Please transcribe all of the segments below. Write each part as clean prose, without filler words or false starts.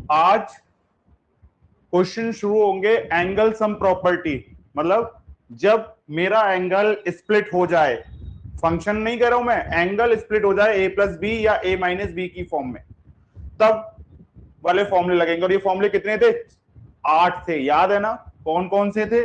आज क्वेश्चन शुरू होंगे एंगल सम प्रॉपर्टी, मतलब जब मेरा एंगल स्प्लिट हो जाए, फंक्शन नहीं कह रहा हूं मैं, एंगल स्प्लिट हो जाए a प्लस बी या a माइनस बी की फॉर्म में, तब वाले फॉर्मूले लगेंगे। और ये फॉर्मूले कितने थे? 8 थे, याद है ना? कौन कौन से थे?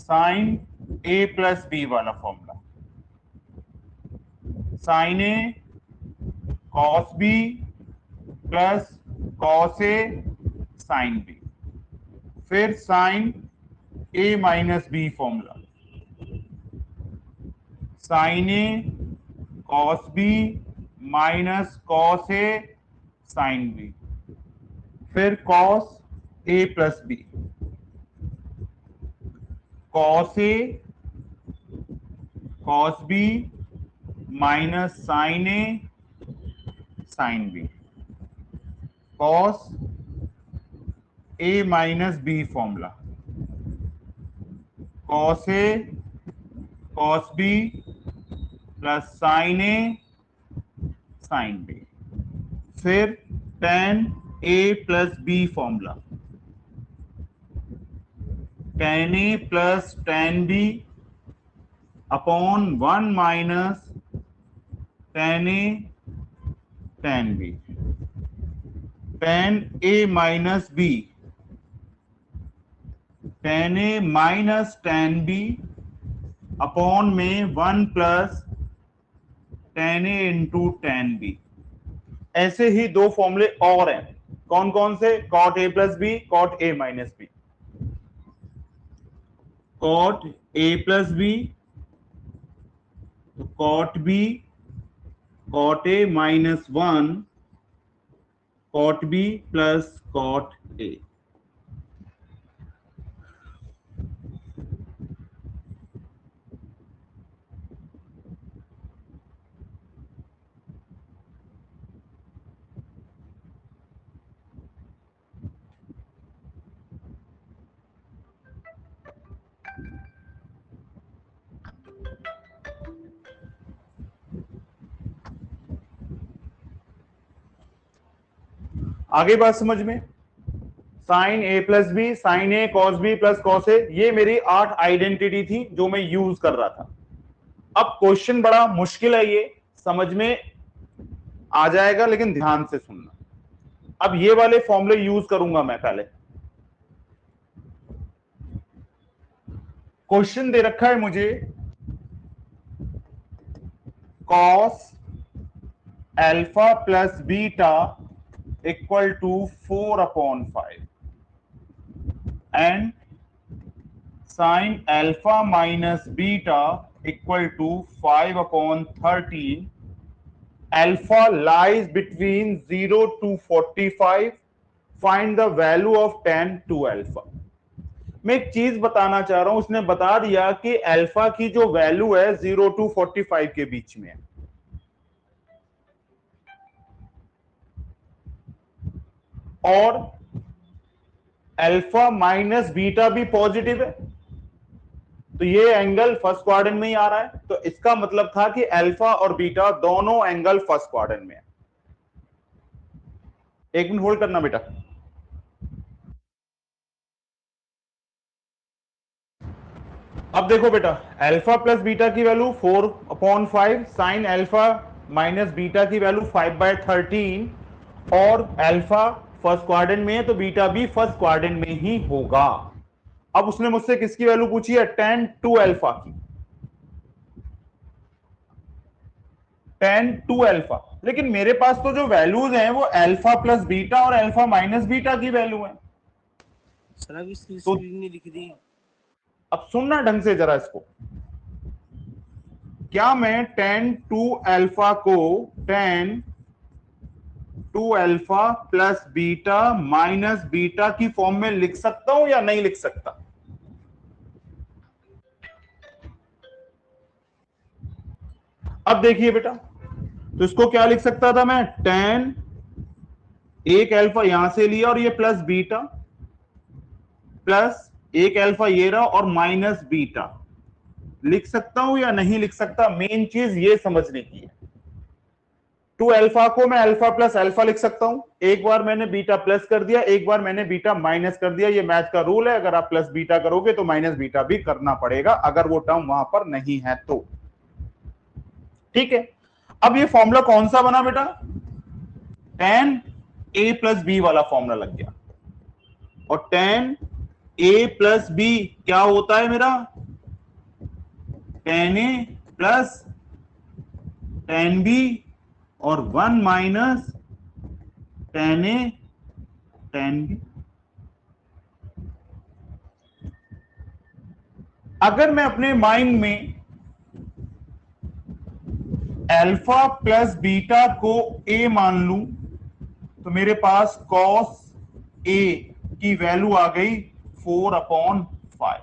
साइन ए प्लस बी वाला formula, sign A cos B plus cos A sine B, फिर sign A minus B formula, sign A cos B minus cos A sine B, फिर cos A plus B, cos A cos B minus sign A sine B, cos A minus B formula, cos A cos B plus sine A sine B, फिर tan A plus B formula, tan A plus tan B upon 1 minus tan A tan B, tan A minus B, tan A minus tan B upon में 1 plus tan A into tan B. ऐसे ही दो फॉर्मूले और हैं, कौन कौन से? cot a plus B, cot a minus B, cot a plus B, cot b, cot a minus 1, cot b plus cot a। आगे बात समझ में? Sine A plus B, sine A cos B plus cos A, ये मेरी 8 identity थी जो मैं use कर रहा था। अब क्वेश्चन बड़ा मुश्किल है, ये समझ में आ जाएगा लेकिन ध्यान से सुनना। अब ये वाले फॉर्मूले यूज करूंगा मैं। पहले क्वेश्चन दे रखा है मुझे, cos alpha plus beta equal to 4/5 and sine alpha minus beta equal to 5/13। Alpha lies between 0 to 45. Find the value of tan to alpha. मैं एक चीज बताना चाह रहा हूं, उसने बता दिया कि अल्फा की जो वैल्यू है 0 to 45 के बीच में है, और अल्फा माइनस बीटा भी पॉजिटिव है, तो ये एंगल फर्स्ट क्वाड्रेंट में ही आ रहा है। तो इसका मतलब था कि अल्फा और बीटा दोनों एंगल फर्स्ट क्वाड्रेंट में है। एक मिनट होल्ड करना बेटा। अब देखो बेटा, अल्फा प्लस बीटा की value 4/5, sign alpha minus beta की वैल्यू 5/13, और अल्फा फर्स्ट क्वाड्रेंट में है तो बीटा भी फर्स्ट क्वाड्रेंट में ही होगा। अब उसने मुझसे किसकी वैल्यू पूछी है? tan टू अल्फा की, tan टू अल्फा। लेकिन मेरे पास तो जो वैल्यूज हैं वो अल्फा प्लस बीटा और अल्फा माइनस बीटा की वैल्यू है। सर अब इसकी तो स्क्रीन नहीं दिख रही। अब सुनना ढंग से जरा इसको, क्या मैं tan टू अल्फा को tan two alpha plus beta minus beta की फॉर्म में लिख सकता हूं या नहीं लिख सकता? अब देखिए बेटा, तो इसको क्या लिख सकता था मैं? tan एक अल्फा यहां से लिया और ये प्लस बीटा, प्लस एक अल्फा ये रहा और माइनस बीटा लिख सकता हूं या नहीं लिख सकता, मेन चीज ये समझने की है। 2 अल्फा को मैं अल्फा प्लस अल्फा लिख सकता हूं, एक बार मैंने बीटा प्लस कर दिया, एक बार मैंने बीटा माइनस कर दिया। ये मैथ का रूल है, अगर आप प्लस बीटा करोगे तो माइनस बीटा भी करना पड़ेगा अगर वो टर्म वहां पर नहीं है तो। ठीक है, अब ये फॉर्मूला कौन सा बना बेटा, tan a प्लस बी वाला फॉर्मूला लग गया। और tan a प्लस बी क्या होता है मेरा, tan a plus tan b और 1 minus tan a tan b। अगर मैं अपने माइंड में अल्फा प्लस बीटा को a मान लूं तो मेरे पास cos a की वैल्यू आ गई 4/5।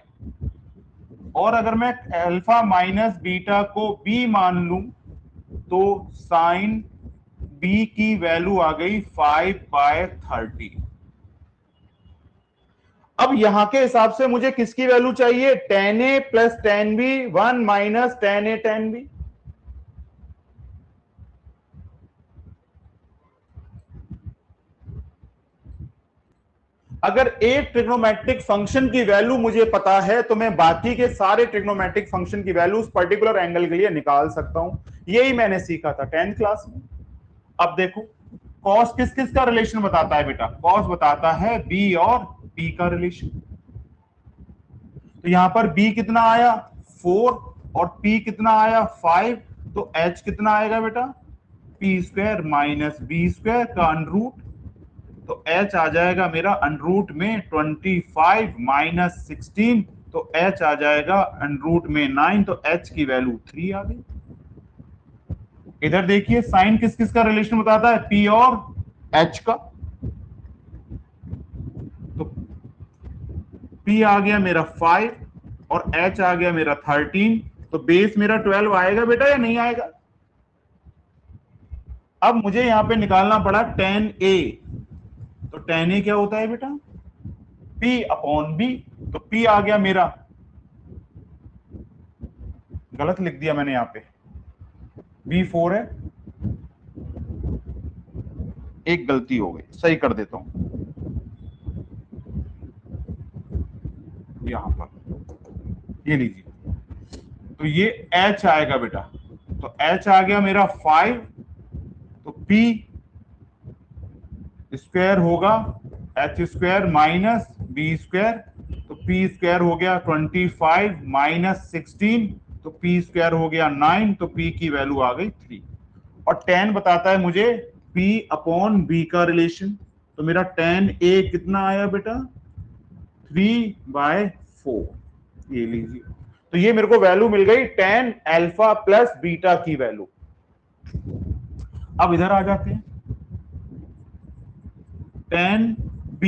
और अगर मैं अल्फा माइनस बीटा को b मान लूं तो साइन b की वैल्यू आ गई 5/30। अब यहां के हिसाब से मुझे किसकी वैल्यू चाहिए, tan a plus tan b 1 minus tan a tan b। अगर एक ट्रिग्नोमेट्रिक फंक्शन की वैल्यू मुझे पता है तो मैं बाकी के सारे ट्रिग्नोमेट्रिक फंक्शन की वैल्यू उस पर्टिकुलर एंगल के लिए निकाल सकता हूं। यही मैंने सीखा था 10th क्लास में। अब देखो कॉस किस किस का रिलेशन बताता है बेटा, कॉस बताता है बी और पी का रिलेशन। तो यहां पर बी कितना आया 4 और पी कितना आया 5, तो एच कितना आएगा बेटा, P square minus B square का अंडरूट। तो h आ जाएगा मेरा अंडरूट में 25 माइनस 16, तो h आ जाएगा अंडरूट में 9, तो h की वैल्यू 3 आ गई। इधर देखिए साइन किस किस का रिलेशन बताता है, p और h का। तो p आ गया मेरा 5 और h आ गया मेरा 13, तो बेस मेरा 12 आएगा बेटा या नहीं आएगा। अब मुझे यहां पे निकालना पड़ा tan a, तो tan a क्या होता है बेटा, P/B। तो P आ गया मेरा, गलत लिख दिया मैंने यहां पे, B4 है, एक गलती हो गई, सही कर देता हूं यहां पर, ये लीजिए। तो ये H आएगा बेटा, तो H आ गया मेरा 5, तो P स्क्वायर होगा H square minus B square, तो पी स्क्वायर हो गया 25 माइनस 16, तो पी स्क्वायर हो गया 9, तो पी की वैल्यू आ गई 3। और tan बताता है मुझे p/b का रिलेशन, तो मेरा tan a कितना आया बेटा 3/4, ये लीजिए। तो ये मेरे को वैल्यू मिल गई tan अल्फा प्लस बीटा की वैल्यू। अब इधर आ जाते हैं, tan b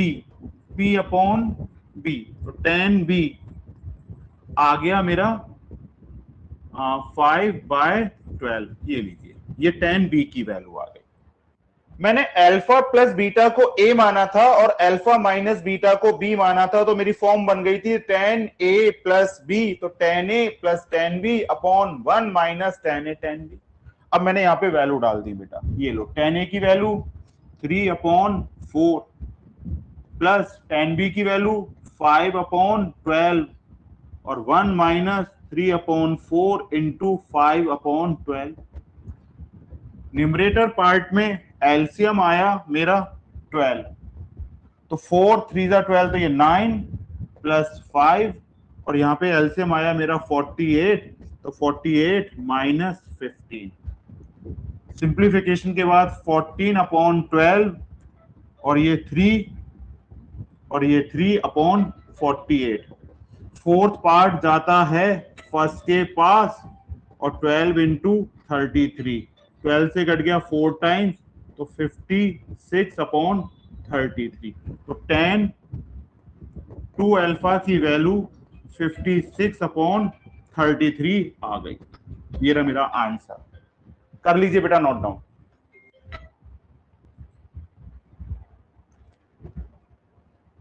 p/b, तो tan b आ गया मेरा 5/12, ये लीजिए, ये tan b की वैल्यू आ गई। मैंने अल्फा प्लस बीटा को a माना था और अल्फा माइनस बीटा को b माना था, तो मेरी फॉर्म बन गई थी tan a प्लस b, तो tan a plus tan b upon 1 minus tan a tan b। अब मैंने यहाँ पे वैल्यू डाल दी बेटा, ये लो tan a की वैल्यू 3/4 प्लस tan b की वैल्यू 5/12 और 1 माइनस 3/4 इंटू 5/12। न्यूमरेटर पार्ट में एलसीएम आया मेरा 12, तो 4 3 12, तो ये 9 प्लस 5, और यहाँ पे एलसीएम आया मेरा 48, तो 48 माइनस 15। सिंप्लीफिकेशन के बाद 14/12 और ये 3 और ये 3/48। फोर्थ पार्ट जाता है फर्स्ट के पास और 12 इंटू 33, 12 से कट गया 4 टाइम्स, तो 56/33। तो tan 2 अल्फा की वैल्यू 56/33 आ गई। ये रहा मेरा आंसर, कर लीजिए बेटा note down.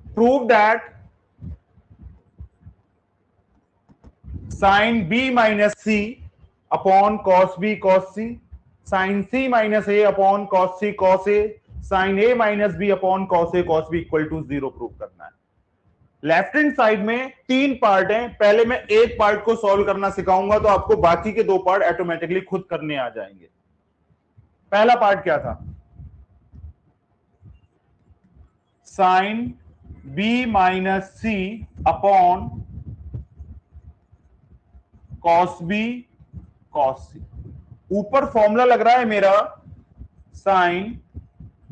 Prove that sine B minus C upon cos B cos C, sine C minus A upon cos C cos A, sine A minus B upon cos A cos B equal to 0 prove करना है। Left hand side में 3 part हैं, पहले मैं एक part को solve करना सिखाऊंगा तो आपको बाकी के 2 पार्ट ऑटोमेटिकली खुद करने आ जाएंगे। पहला पार्ट क्या था? Sine B minus C upon cos B cos सी। ऊपर फॉर्मूला लग रहा है मेरा साइन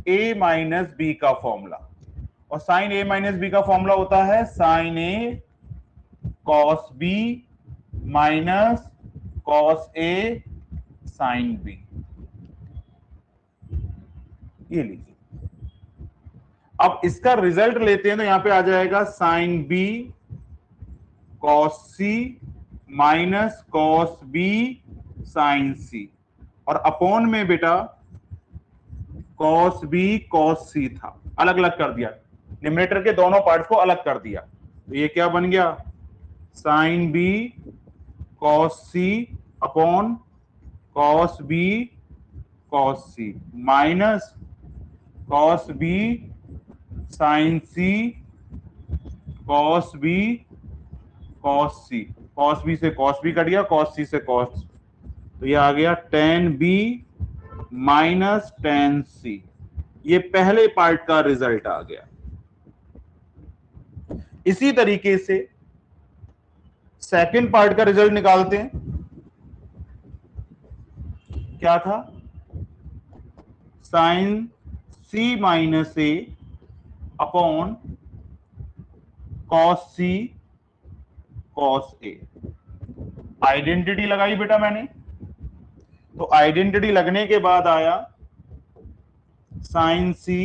ए माइनस बी का फॉर्मूला, और साइन ए माइनस बी का फॉर्मूला होता है sign A cos B minus cos A sine B. ये लीजिए, अब इसका रिजल्ट लेते हैं तो यहां पे आ जाएगा साइन बी कॉस सी माइनस कॉस बी साइन सी, और अपॉन में बेटा कॉस बी कॉस सी था, अलग अलग कर दिया, न्यूमरेटर के दोनों पार्ट्स को अलग कर दिया। तो ये क्या बन गया? साइन बी कॉस सी अपॉन कॉस बी कॉस सी माइनस कॉस बी साइन सी cos B cos C, cos B से कॉस बी कट गया, कॉस सी से कॉस, तो ये आ गया ten B minus tan C. ये पहले पार्ट का रिजल्ट आ गया। इसी तरीके से सेकंड पार्ट का रिजल्ट निकालते हैं। क्या था? Sign C minus A upon cos C cos A. Identity लगाई बेटा मैंने, तो आइडेंटिटी लगने के बाद आया sign C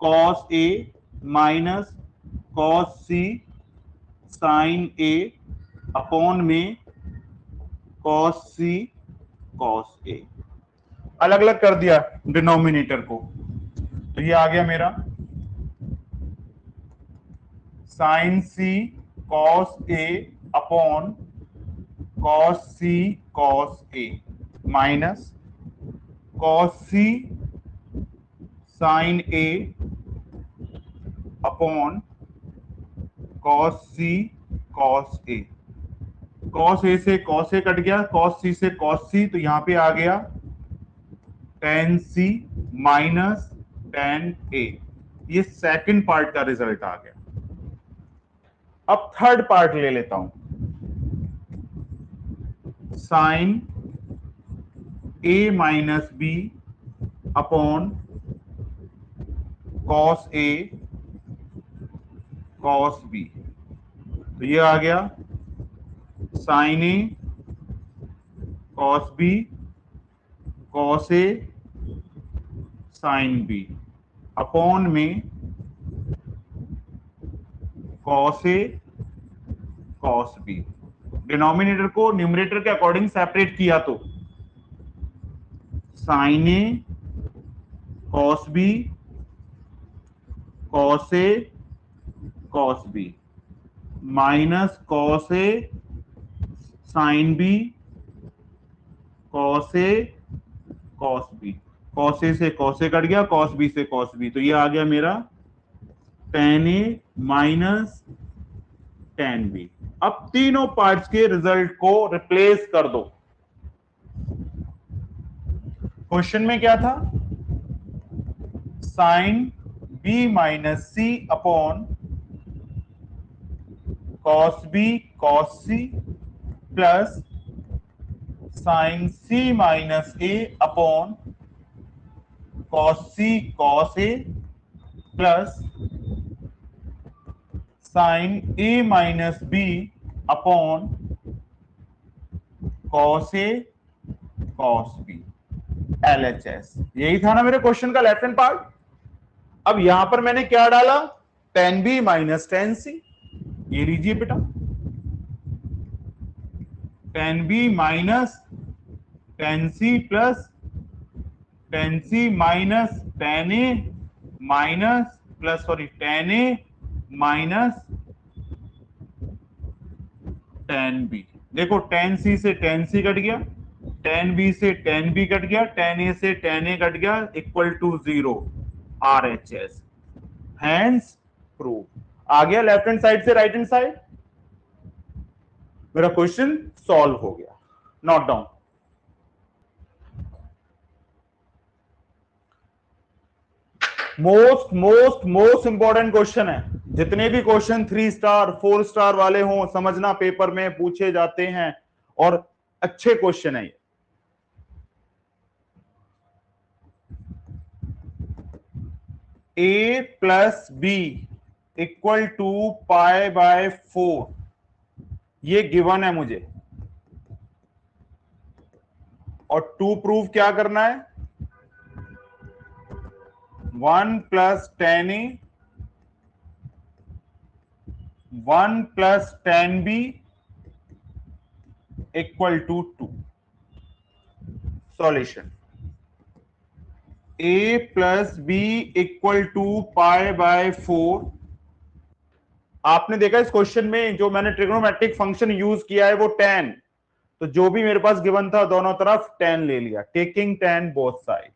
cos A minus cos C sign A upon में कॉस सी कॉस ए। अलग अलग कर दिया डिनोमिनेटर को, तो ये आ गया मेरा sign C cos A upon cos C cos A minus cos C sign A upon cos C cos A. Cos A से कॉस ए कट गया, कॉस सी से कॉस सी, तो यहां पे आ गया टेन सी माइनस टेन ए। ये सेकंड पार्ट का result आ गया। अब थर्ड पार्ट ले लेता हूं, sign A minus B upon cos A cos B, तो ये आ गया sign A cos B cos A sine B upon में cos A cos B. Denominator को न्यूमरेटर के अकॉर्डिंग सेपरेट किया तो sign A cos B cos A cos B minus cos A sine B cos A cos B. Cos ए से cos A cut गया, cos B से cos B, तो ये आ गया मेरा ten A minus ten B. अब तीनों पार्ट्स के रिजल्ट को रिप्लेस कर दो। क्वेश्चन में क्या था? Sine B minus C upon cos B cos C plus sine C minus A upon cos C cos A plus sine A minus B upon cos A cos B LHS। यही था ना मेरे question का left hand part. अब यहां पर मैंने क्या डाला? Tan B minus tan C. ये लीजिए बेटा, tan B minus tan C plus tan C minus tan A minus plus sorry tan A minus tan b। देखो tan c से tan c कट गया, tan b से tan b cut गया, tan a से tan a cut गया, equal to 0 RHS। Hence prove. आ गया left hand side से राइट हैंड साइड, मेरा क्वेश्चन सॉल्व हो गया। Note down. Most important question है। जितने भी क्वेश्चन 3 स्टार 4 स्टार वाले हों, समझना पेपर में पूछे जाते हैं और अच्छे क्वेश्चन है ये। a plus B equal to pi by 4, ये गिवन है मुझे, और टू प्रूव क्या करना है, 1 plus tan A 1 plus tan B equal to 2। Solution a plus B equal to pi by 4। आपने देखा इस क्वेश्चन में जो मैंने ट्रिग्नोमेट्रिक फंक्शन यूज किया है वो tan, तो जो भी मेरे पास गिवन था दोनों तरफ tan ले लिया, टेकिंग tan बोथ साइड।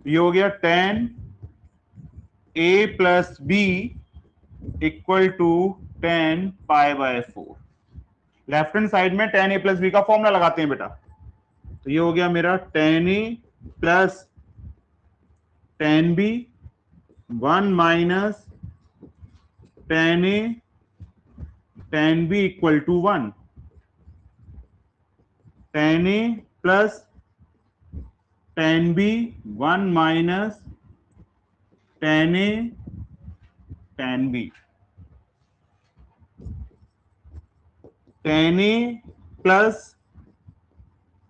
ये हो गया tan a plus B equal to tan pi by 4। Left hand side में tan a प्लस बी का फॉर्मूला लगाते हैं बेटा, तो ये हो गया मेरा tan a plus tan b 1 minus tan a tan b equal to 1, tan a plus tan b 1 minus tan a tan b, tan a plus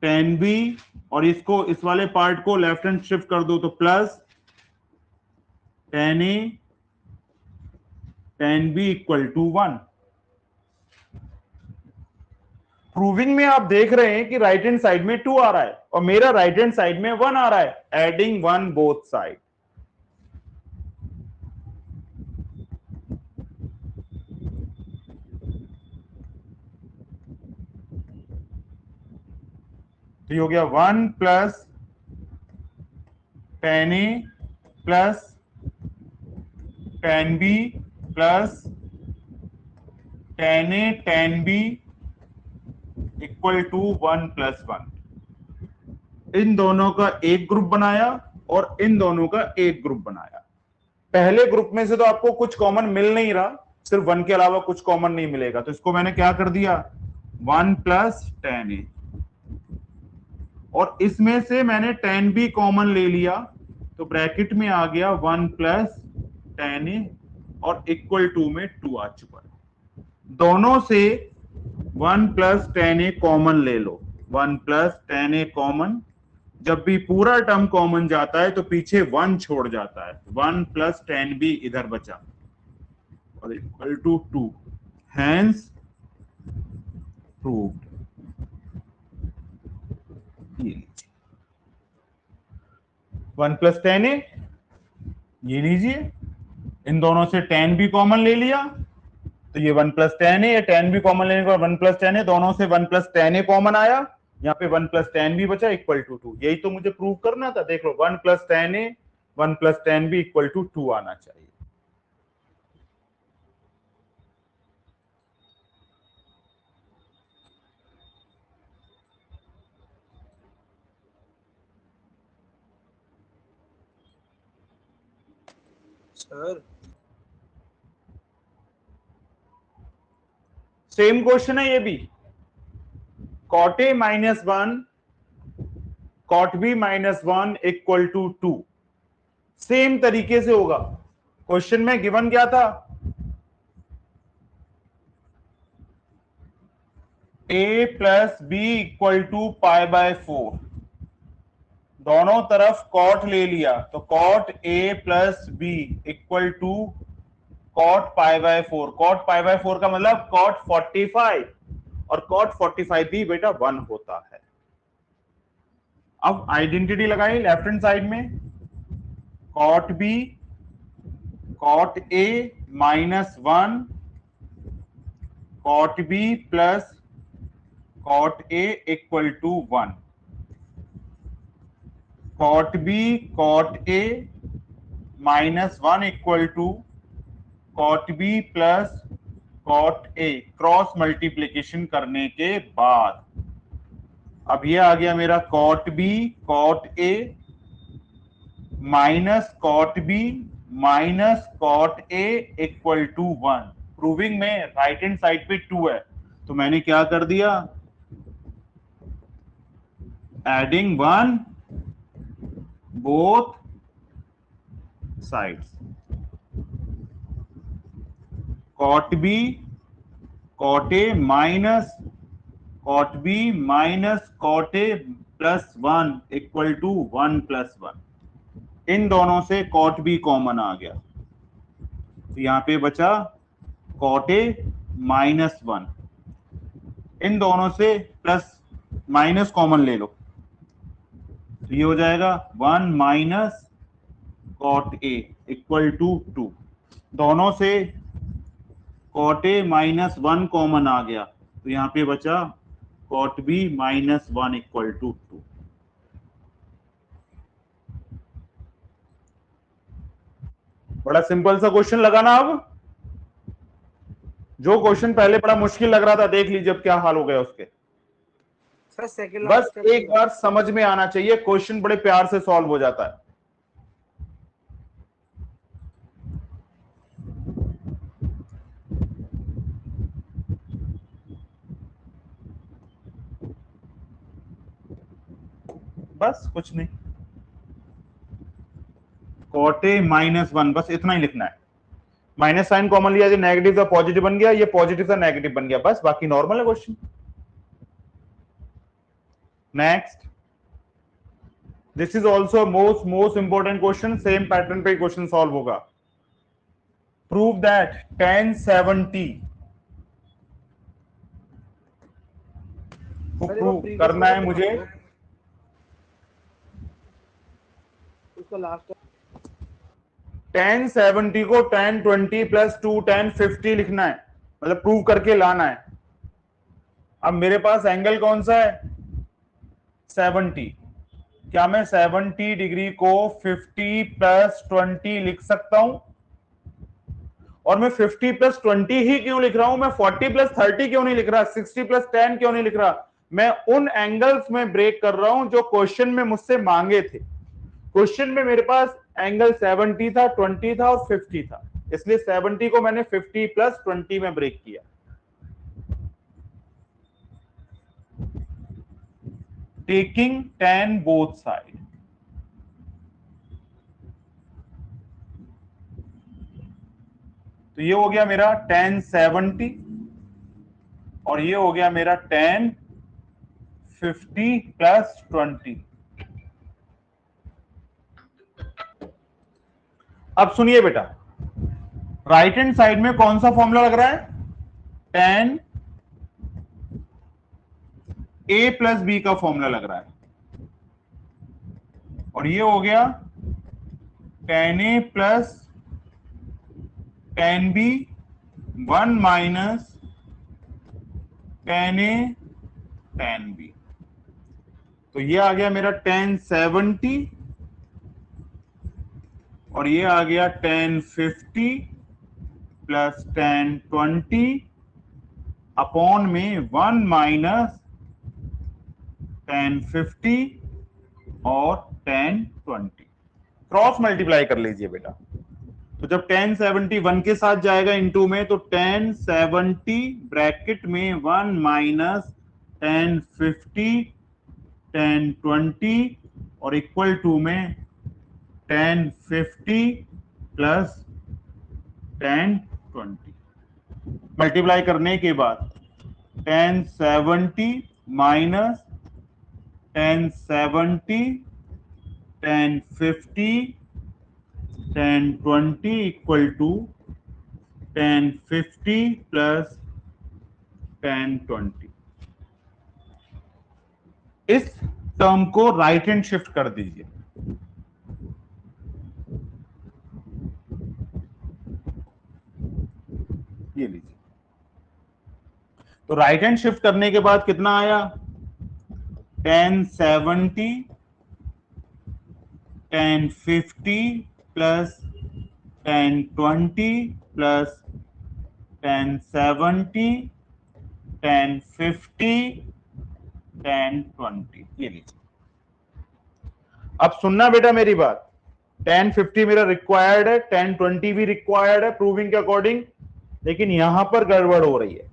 tan b, और इसको इस वाले पार्ट को लेफ्ट हैंड शिफ्ट कर दो तो plus tan a tan b equal to 1। Proving में आप देख रहे हैं कि राइट हैंड साइड में 2 आ रहा है और मेरा राइट हैंड साइड में 1 आ रहा है, एडिंग 1 बोथ साइड। तो ये हो गया 1 plus tan a plus tan b plus tan a tan b equal to 1 plus 1। इन दोनों का एक ग्रुप बनाया और इन दोनों का एक ग्रुप बनाया। पहले ग्रुप में से तो आपको कुछ कॉमन मिल नहीं रहा, सिर्फ 1 के अलावा कुछ कॉमन नहीं मिलेगा, तो इसको मैंने क्या कर दिया 1 प्लस tan a, और इसमें से मैंने tan b कॉमन ले लिया, तो ब्रैकेट में आ गया 1 प्लस tan a और इक्वल टू में 2 आ चुका है। दोनों से 1 प्लस tan a कॉमन ले लो, 1 प्लस tan a कॉमन, जब भी पूरा टर्म कॉमन जाता है तो पीछे 1 छोड़ जाता है, 1 प्लस tan b इधर बचा और इक्वल टू 2। Hence proved. ये लीजिए 1 प्लस tan a, ये लीजिए, इन दोनों से tan b कॉमन ले लिया तो ये 1 प्लस tan a, या tan b कॉमन लेने के बाद 1 प्लस tan a, दोनों से 1 प्लस tan a कॉमन आया, यहाँ पे 1 प्लस tan b बचा इक्वल टू 2। यही तो मुझे प्रूव करना था, देख लो 1 plus tan a 1 plus tan b equal to 2 आना चाहिए। सर सेम क्वेश्चन है ये भी, cot a minus 1 cot b minus 1 equal to 2। Same तरीके से होगा। क्वेश्चन में गिवन क्या था, a plus B equal to pi by 4, दोनों तरफ cot ले लिया तो cot a plus B equal to cot pi by 4। cot pi by 4 का मतलब cot 45, और cot 45 भी बेटा 1 होता है। अब आइडेंटिटी लगाई लेफ्ट हैंड साइड में, cot B cot A -1 cot B plus cot A equal to 1, cot B cot A -1 equal to cot B plus cot A, cross multiplication करने के बाद अब ये आ गया मेरा cot B cot A minus cot B minus cot A equal to 1। Proving में right hand side पे 2 है, तो मैंने क्या कर दिया, adding 1 both sides, cot B cot A minus cot B minus cot A plus 1 equal to 1 plus 1। इन दोनों से कॉट बी कॉमन आ गया, तो यहां पे बचा कॉट ए -1, इन दोनों से प्लस माइनस कॉमन ले लो, तो ये हो जाएगा 1 minus cot A equal to 2। दोनों से कॉट ए -1 कॉमन आ गया, तो यहां पे बचा कॉट बी -1 इक्वल टू 2। बड़ा सिंपल सा क्वेश्चन लगा ना। अब जो क्वेश्चन पहले बड़ा मुश्किल लग रहा था, देख लीजिए अब क्या हाल हो गया उसके। सर सेकंड बस एक बार समझ में आना चाहिए, क्वेश्चन बड़े प्यार से सॉल्व हो जाता है। बस कुछ नहीं, कॉट ए -1, बस इतना ही लिखना है। माइनस साइन कॉमन लिया, जो नेगेटिव था पॉजिटिव बन गया, ये पॉजिटिव था नेगेटिव बन गया, बस बाकी नॉर्मल है question. Next, this is also most important question, same pattern पे क्वेश्चन सॉल्व होगा। प्रूव दैट tan 70 को प्रूव करना है मुझे। उसका लास्ट tan 70 को tan 20 प्लस 2 tan 50 लिखना है, मतलब प्रूव करके लाना है। अब मेरे पास एंगल कौन सा है, 70। क्या मैं 70 डिग्री को 50 प्लस 20 लिख सकता हूं? और मैं 50 प्लस 20 ही क्यों लिख रहा हूं, मैं 40 प्लस 30 क्यों नहीं लिख रहा, 60 प्लस 10 क्यों नहीं लिख रहा? मैं उन एंगल्स में ब्रेक कर रहा हूं जो क्वेश्चन में मुझसे मांगे थे। क्वेश्चन में मेरे पास एंगल 70 था, 20 था और 50 था, इसलिए 70 को मैंने 50 प्लस 20 में ब्रेक किया। टेकिंग tan बोथ साइड, तो ये हो गया मेरा tan 70 और ये हो गया मेरा tan 50 प्लस 20। अब सुनिए बेटा, राइट हैंड साइड में कौन सा फॉर्मूला लग रहा है, tan a प्लस बी का फॉर्मूला लग रहा है, और ये हो गया tan a plus tan b 1 minus tan a tan b। तो ये आ गया मेरा tan 70 और ये आ गया tan 50 प्लस tan 20 अपॉन में 1 माइनस tan 50 और tan 20। क्रॉस मल्टीप्लाई कर लीजिए बेटा, तो जब tan 70 1 के साथ जाएगा इनटू में, तो tan 70 ब्रैकेट में 1 माइनस tan 50 tan 20 और इक्वल टू में tan 50 प्लस tan 20। मल्टीप्लाई करने के बाद tan 70 minus tan 70 tan 50 tan 20 equal to tan 50 plus tan 20। इस टर्म को राइट हैंड शिफ्ट कर दीजिए। ये लीजिए, तो राइट हैंड शिफ्ट करने के बाद कितना आया, 1070 1050 प्लस 1020 प्लस 1070 1050 1020। ये लीजिए, अब सुनना बेटा मेरी बात, 1050 मेरा रिक्वायर्ड है, 1020 भी रिक्वायर्ड है प्रूविंग के अकॉर्डिंग, लेकिन यहां पर गड़बड़ हो रही है।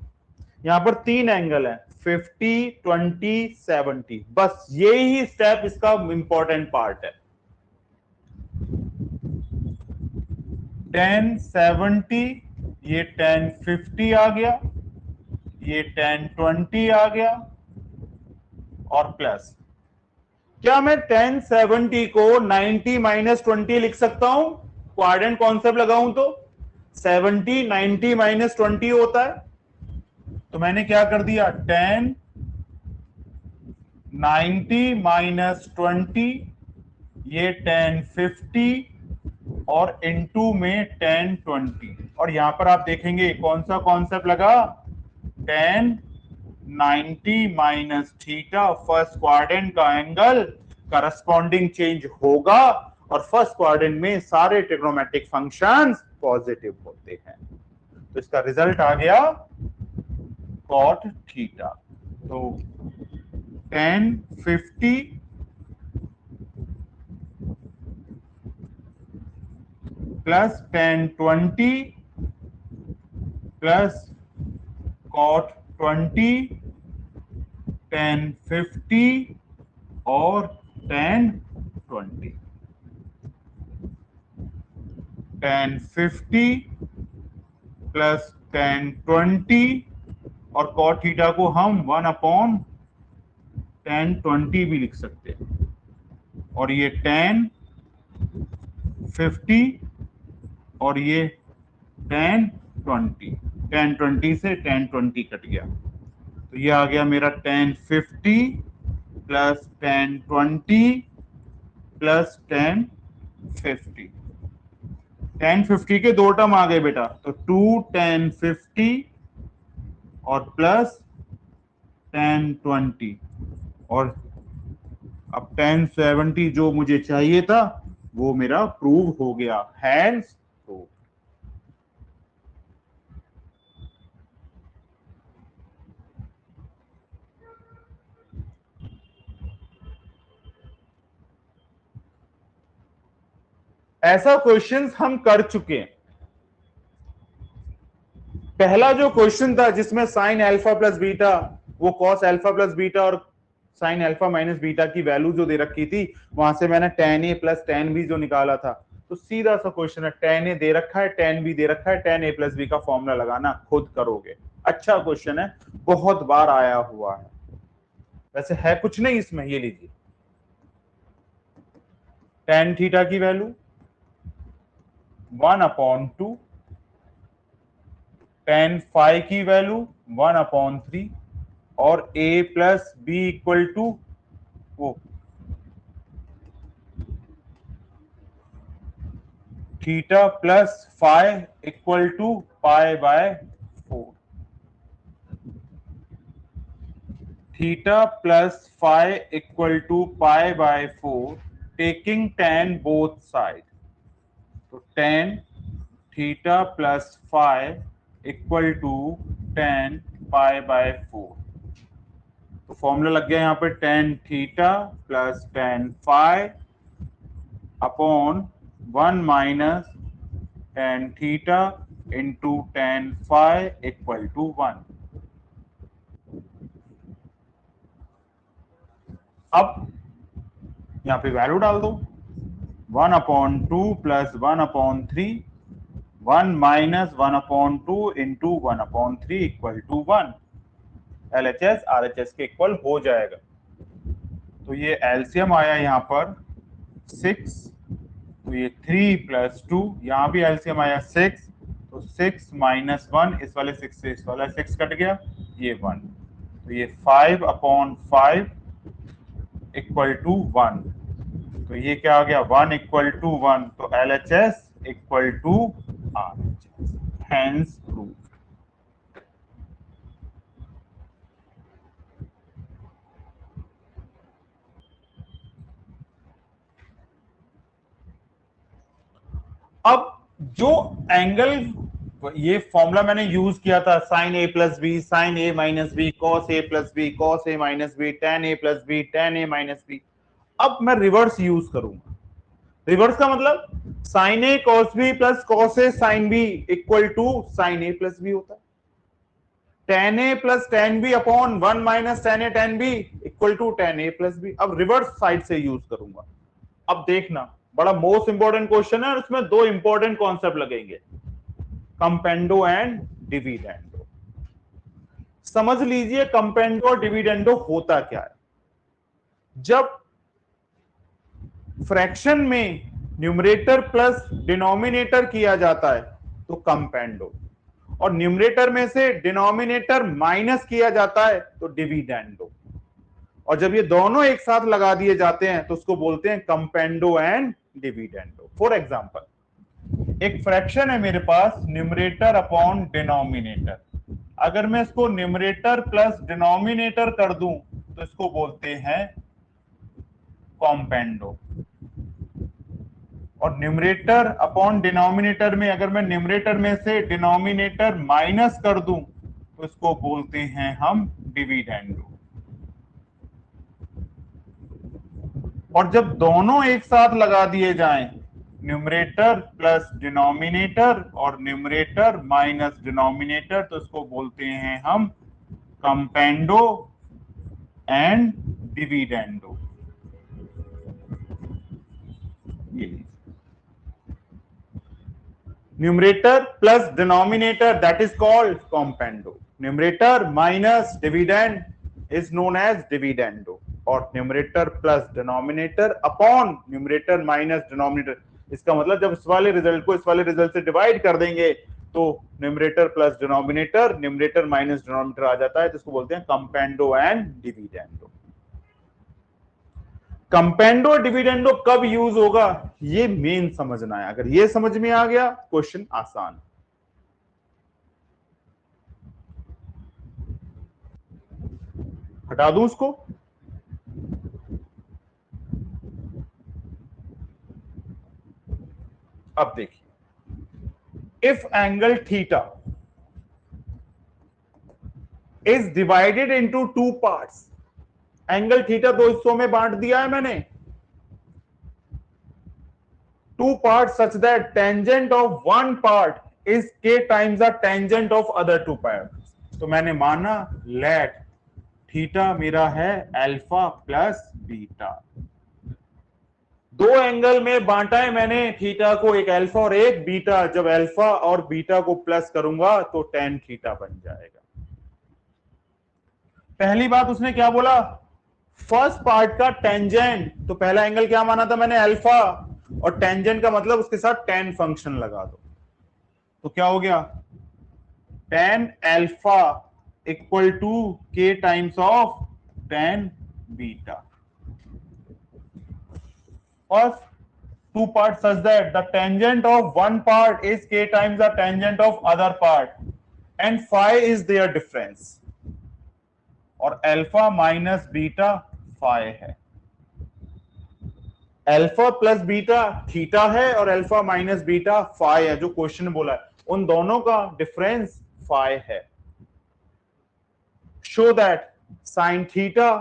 यहां पर 3 एंगल है, 50 20 70, बस यही स्टेप इसका इंपॉर्टेंट पार्ट है। 1070 ये 1050 आ गया, ये 1020 आ गया, और प्लस, क्या मैं 1070 को 90 माइनस 20 लिख सकता हूं? क्वाड्रेंट कॉन्सेप्ट लगाऊं तो 70 90 माइनस 20 होता है, तो मैंने क्या कर दिया, 10 90 माइनस 20, ये 1050 और इनटू में 1020, और यहां पर आप देखेंगे कौन सा कॉन्सेप्ट लगा, 1090 माइनस थीटा, फर्स्ट क्वाड्रेंट का एंगल करस्पॉन्डिंग चेंज होगा, और फर्स्ट क्वाड्रेंट में सारे ट्रिग्नोमेट्रिक फंक्शंस पॉजिटिव होते हैं, तो इसका रिजल्ट आ गया कॉट थीटा। तो 1050 प्लस 1020 प्लस कॉट 20, 1050 और 1020, 1050 प्लस 1020, और कॉट थीटा को हम 1/1020 भी लिख सकते हैं, और ये 1050 और ये 1020, 1020 से 1020 कट गया, तो ये आ गया मेरा 1050 प्लस 1020 प्लस 1050। 1050 के दो टर्म आ गए बेटा, तो 2 1050 और प्लस 1020, और अब 1070 जो मुझे चाहिए था वो मेरा प्रूव हो गया, हैंड्स प्रूव। ऐसा क्वेश्चंस हम कर चुके हैं। पहला जो क्वेश्चन था जिसमें साइन अल्फा प्लस बीटा, वो कॉस अल्फा प्लस बीटा और साइन अल्फा माइनस बीटा की वैल्यू जो दे रखी थी, वहां से मैंने tan a plus tan b जो निकाला था, तो सीधा सा क्वेश्चन है, tan a दे रखा है, tan b दे रखा है, tan a प्लस b का फॉर्मूला लगाना खुद करोगे। अच्छा क्वेश्चन है, बहुत बार आया हुआ है, वैसे है कुछ नहीं इसमें। ये लीजिए, tan थीटा की वैल्यू 1/2, tan फाई की वैल्यू 1/3, और a plus B equal to वो theta plus phi equal to π/4, theta plus phi equal to π/4, taking tan both side, तो tan theta plus phi equal to tan π/4, तो formula लग गया यहाँ पे tan theta plus tan phi upon 1 minus tan theta into tan phi equal to 1। अब यहाँ पे value डाल दो, 1/2 plus 1/3, 1 minus 1/2 into 1/3 equal to 1। LHS RHS के इक्वल हो जाएगा, तो ये एलसीएम आया यहाँ पर 6, तो ये 3 प्लस 2, यहाँ भी एलसीएम आया 6, तो 6 माइनस 1, इस वाले 6 से इस वाला 6 कट गया, ये 1, तो ये 5/5 इक्वल टू 1। तो ये क्या आ गया, 1 इक्वल टू 1, तो LHS equal to RHS, hence proof. अब जो एंगल, ये फॉर्मूला मैंने यूज किया था, sine A plus B, sine A minus B, cos A plus B, cos A minus B, tan A plus B, tan A minus B. अब मैं reverse use करूंगा। Reverse का मतलब sine A cos B plus cos A sine B equal to sine A plus B होता है। Tan A plus tan B upon 1 minus tan A tan B equal to tan A plus B. अब reverse side से use करूंगा। अब देखना, बड़ा most important question है और उसमें दो इंपॉर्टेंट कॉन्सेप्ट लगेंगे, कंपेंडो एंड डिविडेंडो। समझ लीजिए कंपेंडो और डिविडेंडो होता क्या है। जब फ्रैक्शन में न्यूमरेटर प्लस डिनोमिनेटर किया जाता है तो कंपेंडो, और न्यूमरेटर में से डिनोमिनेटर माइनस किया जाता है तो डिविडेंडो, और जब ये दोनों एक साथ लगा दिए जाते हैं तो उसको बोलते हैं componendo and dividendo. For example, एक फ्रैक्शन है मेरे पास, न्यूमरेटर अपॉन डिनोमिनेटर। अगर मैं इसको न्यूमरेटर प्लस डिनोमिनेटर कर दूं तो इसको बोलते हैं कॉम्पेंडो। और न्यूमरेटर अपॉन डिनोमिनेटर में अगर मैं न्यूमरेटर में से डिनोमिनेटर माइनस कर दूं तो इसको बोलते हैं हम डिविडेंडो। और जब दोनों एक साथ लगा दिए जाएं, न्यूमरेटर प्लस डिनोमिनेटर और न्यूमरेटर माइनस डिनोमिनेटर, तो इसको बोलते हैं हम componendo and dividendo. Numerator plus denominator, that is called componendo. Numerator minus dividend is known as dividendo, और numerator plus denominator upon numerator minus denominator, इसका मतलब जब इस वाले रिजल्ट को इस वाले रिजल्ट से डिवाइड कर देंगे तो numerator plus denominator, numerator minus denominator आ जाता है, जिसको बोलते हैं componendo and dividendo. Componendo dividendo कब यूज होगा, ये मेन समझना है। अगर ये समझ में आ गया, क्वेश्चन आसान। हटा दूं उसको। अब देखिए, if angle theta is divided into two parts, angle theta दो हिस्सों में बांट दिया है मैंने, two parts such that tangent of one part is k times the tangent of other two parts. तो मैंने माना लेट थीटा मेरा है अल्फा प्लस बीटा। दो एंगल में बांटा है मैंने थीटा को, एक अल्फा और एक बीटा। जब अल्फा और बीटा को प्लस करूंगा तो टेन थीटा बन जाएगा। पहली बात उसने क्या बोला, फर्स्ट पार्ट का टेंजेंट, तो पहला एंगल क्या माना था मैंने, अल्फा, और टेंजेंट का मतलब उसके साथ टेन फंक्शन लगा दो, तो क्या हो गया, tan alpha equal to k times of tan beta. First two parts such that the tangent of one part is k times the tangent of other part and phi is their difference, और alpha minus beta phi है। Alpha plus beta theta है और alpha minus beta phi है, जो question बोला है, उन दोनों का डिफरेंस फाई है। Show that sine theta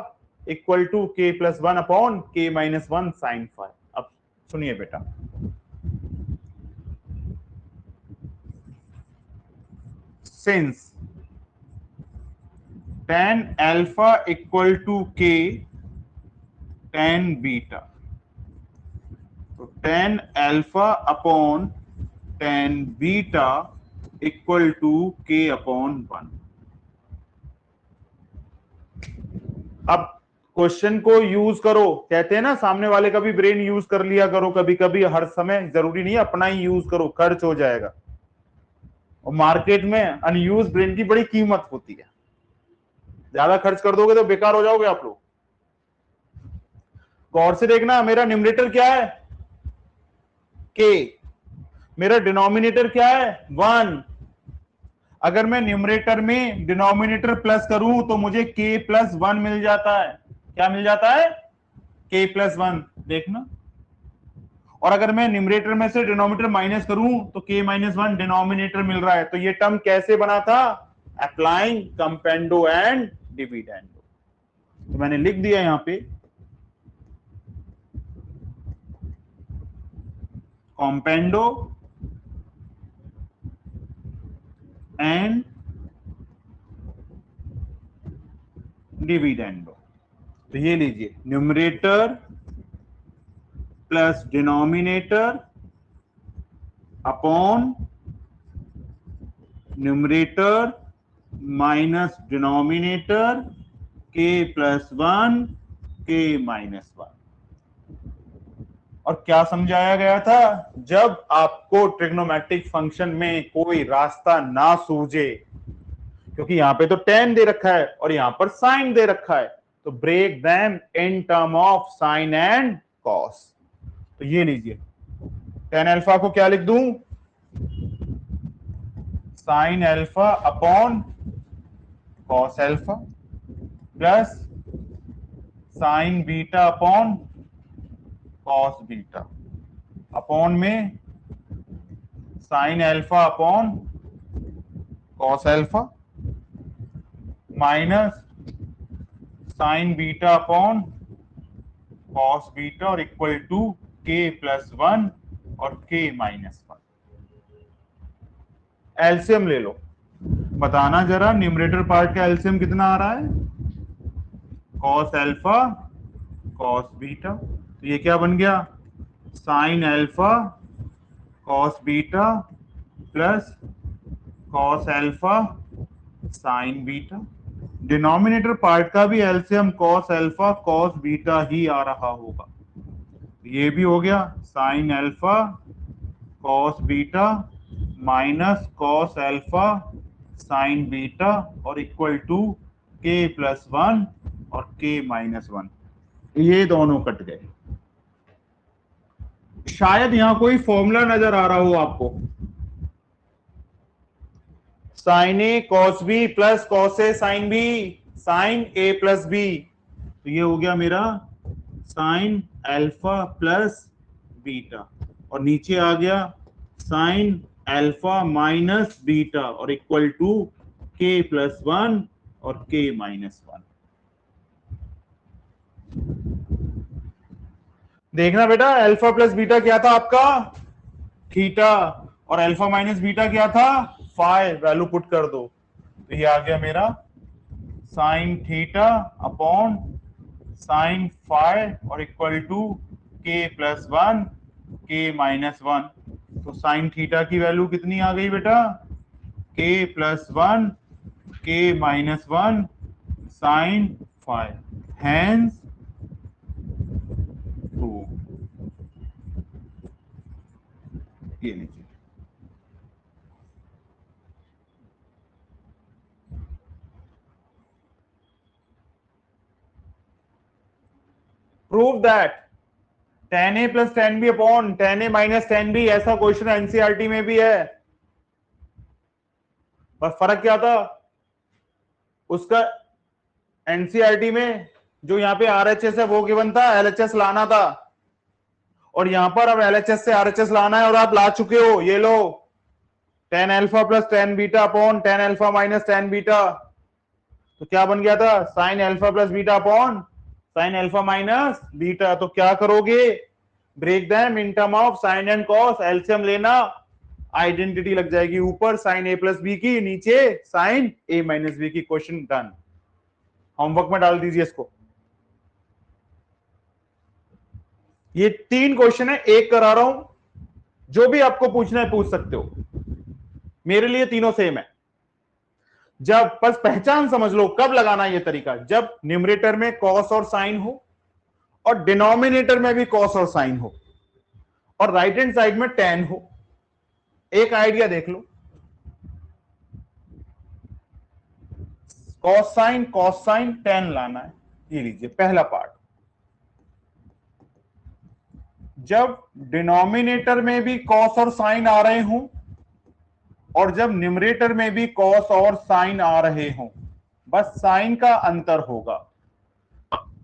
equal to k plus one upon k minus one sine phi. अब सुनिए बेटा, since tan alpha equal to k tan beta, तो tan alpha upon tan beta equal to k upon one. अब question को use करो, कहते हैं ना सामने वाले का भी ब्रेन यूज कर लिया करो कभी कभी, हर समय जरूरी नहीं है अपना ही यूज करो, खर्च हो जाएगा। और मार्केट में अनयूज ब्रेन की बड़ी कीमत होती है, ज्यादा खर्च कर दोगे तो बेकार हो जाओगे आप लोग। गौर से देखना, मेरा न्यूमरेटर क्या है के, मेरा डिनोमिनेटर क्या है 1। अगर मैं न्यूमरेटर में डिनोमिनेटर प्लस करूं तो मुझे के प्लस 1 मिल जाता है। क्या मिल जाता है? के प्लस 1। देखना, और अगर मैं न्यूमरेटर में से डिनोमिनेटर माइनस करूं तो के माइनस 1 डिनोमिनेटर मिल रहा है। तो ये टर्म कैसे बना था? Applying componendo and dividendo. तो मैंने लिख दिया यहां पे कंपेंडो एंड डिविडेंडो। तो ये लीजिए, numerator plus denominator upon numerator minus denominator के प्लस 1 के माइनस 1। और क्या समझाया गया था? जब आपको ट्रिग्नोमेट्रिक फंक्शन में कोई रास्ता ना सूझे, क्योंकि यहां पे तो tan दे रखा है और यहां पर sin दे रखा है, तो break them in term of sin and cos। तो ये लीजिए, tan अल्फा को क्या लिख दूं? sin alpha upon cos alpha plus sin beta upon cos beta, upon में sin alpha upon cos alpha minus sin beta upon cos beta और equal to k plus 1 और k माइनस 1। एलसीएम ले लो, बताना जरा न्यूमरेटर पार्ट का LCM कितना आ रहा है? cos alpha cos beta. तो ये क्या बन गया? sin alpha cos beta plus cos alpha sin beta. Denominator part का भी LCM cos alpha cos beta ही आ रहा होगा। ये भी हो गया sin alpha cos beta minus cos alpha sin beta और इक्वल टू k प्लस 1 और k माइनस 1। ये दोनों कट गए। शायद यहां कोई फॉर्मूला नजर आ रहा हो आपको, sin a cos b plus cos a sin b sin a plus b। तो ये हो गया मेरा sin अल्फा प्लस बीटा और नीचे आ गया sin अल्फा माइनस बीटा और इक्वल टू k प्लस 1 और k माइनस 1। देखना बेटा, अल्फा प्लस बीटा क्या था आपका? थीटा। और अल्फा माइनस बीटा क्या था? फाई। वैल्यू पुट कर दो, तो ये आ गया मेरा sine theta upon sine phi और equal to K plus 1 K minus 1। तो साइन थीटा की वैल्यू कितनी आ गई बेटा? के plus 1 K minus 1 sine phi, hence to. ये लीजिए, prove that tan a plus tan b upon tan a minus tan b। ऐसा क्वेश्चन एनसीईआरटी में भी है, बस फर्क क्या था उसका? एनसीईआरटी में जो यहाँ पे आरएचएस है वो गिवन था, एलएचएस लाना था, और यहां पर अब एलएचएस से आरएचएस लाना है और आप ला चुके हो। ये लो, tan alpha plus tan beta upon tan alpha minus tan beta. तो क्या बन गया था? sin alpha plus beta upon sin alpha minus beta. तो क्या करोगे? Break them in term of sine and cos, LCM लेना, आइडेंटिटी लग जाएगी ऊपर साइन ए प्लस बी की, नीचे साइन ए माइनस बी की। Question done. होमवर्क में डाल दीजिए इसको। ये 3 क्वेश्चन है, एक करा रहा हूं, जो भी आपको पूछना है पूछ सकते हो, मेरे लिए तीनों सेम है। जब बस पहचान समझ लो कब लगाना ये तरीका, जब न्यूमरेटर में कॉस और साइन हो और डिनोमिनेटर में भी कॉस और साइन हो और राइट हैंड साइड में tan हो। एक आइडिया देख लो, कॉस साइन tan लाना है। ये लीजिए पहला पार्ट, जब डिनोमिनेटर में भी कॉस और साइन आ रहे हों और जब न्यूमरेटर में भी कॉस और साइन आ रहे हों, बस साइन का अंतर होगा।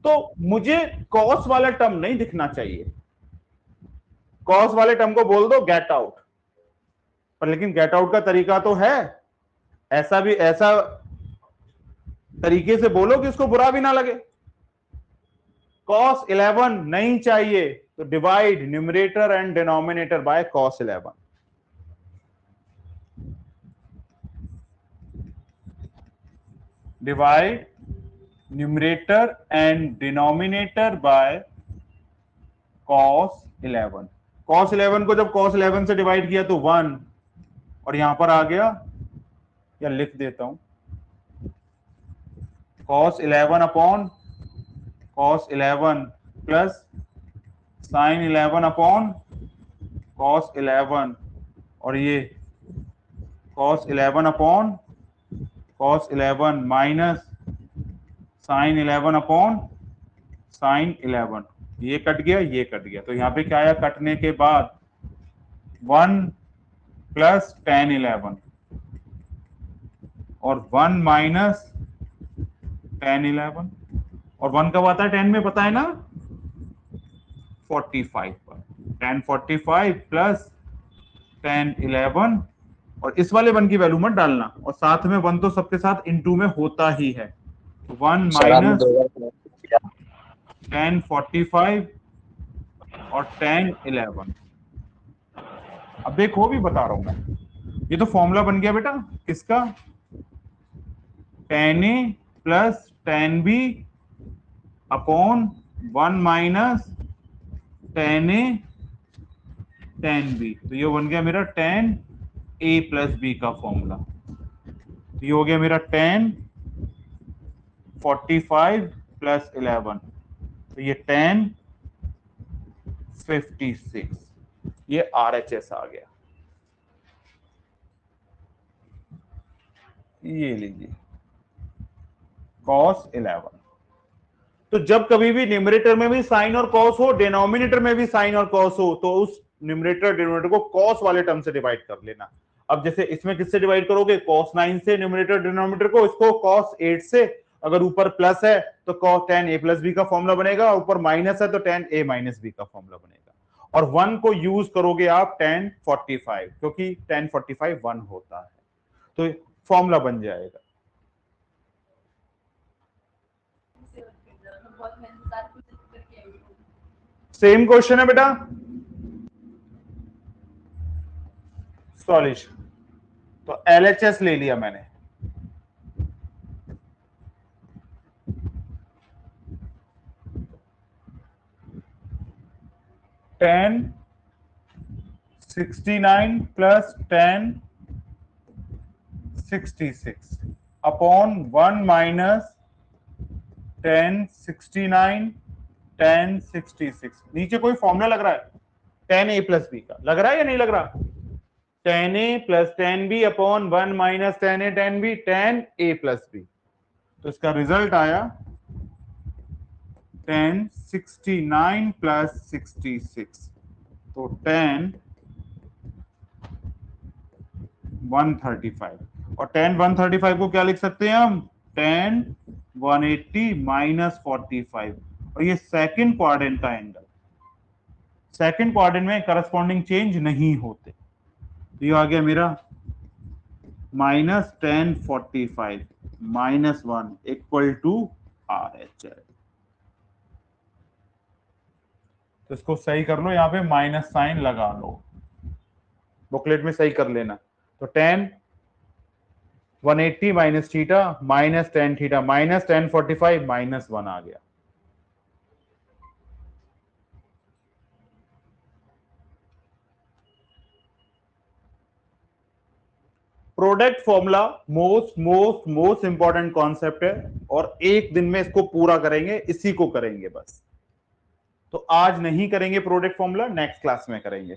तो मुझे कॉस वाला टर्म नहीं दिखना चाहिए, कॉस वाले टर्म को बोल दो गेट आउट। पर लेकिन गेट आउट का तरीका तो है, ऐसा तरीके से बोलो कि उसको बुरा भी ना लगे। cos 11 नहीं चाहिए तो divide numerator and denominator by cos 11। Divide numerator and denominator by cos 11। cos 11 को जब cos 11 से डिवाइड किया तो 1, और यहां पर आ गया, या लिख देता हूं, cos 11 upon cos 11 plus sin 11 upon cos 11, और ये cos 11 upon cos 11 minus sin 11 upon sin 11। ये कट गया, ये कट गया, तो यहां पे क्या आया कटने के बाद 1 प्लस tan 11 और 1 माइनस tan 11, और 1 कब आता है 10 में पता है ना, 45 पर। tan 45 प्लस tan 11, और इस वाले 1 की वैल्यू मत डालना, और साथ में 1 तो सबके साथ इनटू में होता ही है, 1 माइनस tan 45 और tan 11। अब देखो भी बता रहा हूं मैं, ये तो फॉर्मूला बन गया बेटा किसका, tan a plus tan b upon 1 minus tan a tan b। तो ये बन गया मेरा tan a प्लस b का फॉर्मूला। तो ये हो गया मेरा tan 45 प्लस 11, तो ये tan 56, ये RHS आ गया। ये लीजिए cos 11। तो जब कभी भी न्यूमरेटर में भी साइन और कॉस हो, डिनोमिनेटर में भी साइन और कॉस हो, तो उस न्यूमरेटर डिनोमिनेटर को कॉस वाले टर्म से डिवाइड कर लेना। अब जैसे इसमें किससे डिवाइड करोगे, cos 9 से न्यूमरेटर डिनोमिनेटर को, इसको cos 8 से, अगर ऊपर प्लस है तो cos tan a plus b का फॉर्मूला बनेगा, ऊपर माइनस है तो tan a माइनस b का फॉर्मूला बनेगा, और 1 को यूज करोगे आप tan 45, क्योंकि tan 45 1 होता है, तो फॉर्मूला बन जाएगा। सेम क्वेश्चन है बेटा, सॉल्यूशन। तो LHS ले लिया मैंने, tan 69 plus tan 66 upon 1 minus tan 69 tan 66। नीचे कोई फॉर्मूला लग रहा है tan a प्लस b का, लग रहा है या नहीं लग रहा, tan a plus tan b upon 1 minus tan a tan b, tan a plus b। तो इसका रिजल्ट आया tan 69 प्लस 66, तो tan 135, और tan 135 को क्या लिख सकते हैं हम, tan 180 माइनस 45, और ये सेकंड क्वाड्रेंट का एंगल, सेकंड क्वाड्रेंट में करस्पॉन्डिंग चेंज नहीं होते। तो ये आ गया मेरा minus tan 45 minus 1 equal to RHS। तो इसको सही कर लो, यहाँ पे माइनस साइन लगा लो, बुकलेट में सही कर लेना। तो tan 180 minus theta minus tan theta minus tan 45 minus 1 आ गया। Product formula most important concept है, और एक दिन में इसको पूरा करेंगे, इसी को करेंगे बस। तो आज नहीं करेंगे प्रोडक्ट फॉर्मूला, नेक्स्ट क्लास में करेंगे।